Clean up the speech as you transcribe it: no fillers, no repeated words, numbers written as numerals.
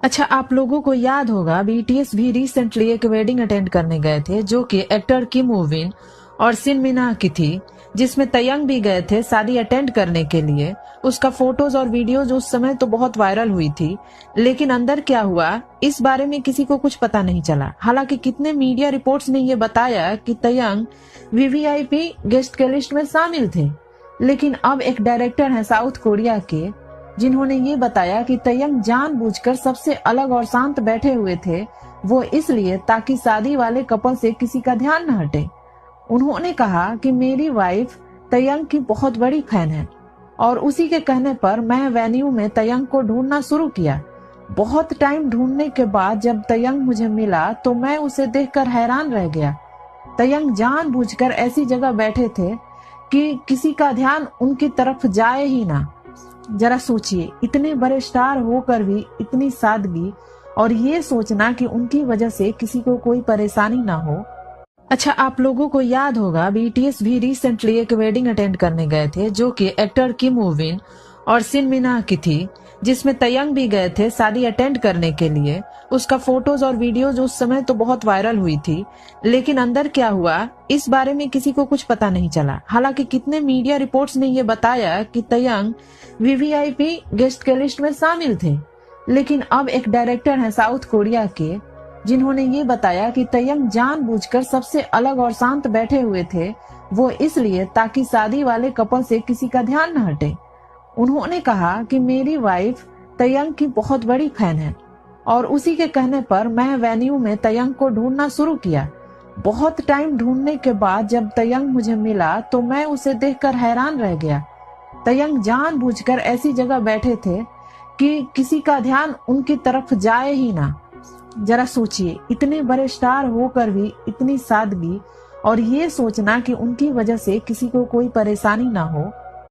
अच्छा, आप लोगों को याद होगा बीटीएस भी रिसेंटली एक वेडिंग अटेंड करने गए थे जो कि एक्टर किम वू बिन और सिन मिना की थी, जिसमें तयंग भी गए थे शादी अटेंड करने के लिए। उसका फोटोज और वीडियोज उस समय तो बहुत वायरल हुई थी, लेकिन अंदर क्या हुआ इस बारे में किसी को कुछ पता नहीं चला। हालांकि कितने मीडिया रिपोर्ट्स ने ये बताया कि तयंग वीवीआईपी गेस्ट के लिस्ट में शामिल थे, लेकिन अब एक डायरेक्टर है साउथ कोरिया के जिन्होंने ये बताया कि तयंग जानबूझकर सबसे अलग और शांत बैठे हुए थे, वो इसलिए ताकि शादी वाले कपल से किसी का ध्यान न हटे। उन्होंने कहा कि मेरी वाइफ तयंग की बहुत बड़ी फैन है और उसी के कहने पर मैं वेन्यू में तयंग को ढूंढना शुरू किया। बहुत टाइम ढूंढने के बाद जब तयंग मुझे मिला तो मैं उसे देखकर हैरान रह गया। तयंग जानबूझकर ऐसी जगह बैठे थे कि किसी का ध्यान उनकी तरफ जाए ही ना। जरा सोचिए, इतने बड़े स्टार होकर भी इतनी सादगी और ये सोचना कि उनकी वजह से किसी को कोई परेशानी ना हो। अच्छा, आप लोगों को याद होगा बीटीएस भी रिसेंटली एक वेडिंग अटेंड करने गए थे जो कि एक्टर किम वू बिन और सिन मिना की थी, जिसमें तयंग भी गए थे शादी अटेंड करने के लिए। उसका फोटोज और वीडियोज उस समय तो बहुत वायरल हुई थी, लेकिन अंदर क्या हुआ इस बारे में किसी को कुछ पता नहीं चला। हालांकि कितने मीडिया रिपोर्ट्स ने ये बताया कि तयंग वीवीआईपी गेस्ट के लिस्ट में शामिल थे, लेकिन अब एक डायरेक्टर है साउथ कोरिया के जिन्होंने ये बताया कि तयंग जानबूझकर सबसे अलग और शांत बैठे हुए थे, वो इसलिए ताकि शादी वाले कपल से किसी का ध्यान न हटे। उन्होंने कहा कि मेरी वाइफ तयंग की बहुत बड़ी फैन है और उसी के कहने पर मैं वेन्यू में तयंग को ढूंढना शुरू किया। बहुत टाइम ढूंढने के बाद जब तयंग मुझे मिला तो मैं उसे देखकर हैरान रह गया। तयंग जानबूझकर ऐसी जगह बैठे थे कि किसी का ध्यान उनकी तरफ जाए ही ना। जरा सोचिए, इतने बड़े स्टार होकर भी इतनी सादगी और ये सोचना कि उनकी वजह से किसी को कोई परेशानी ना हो।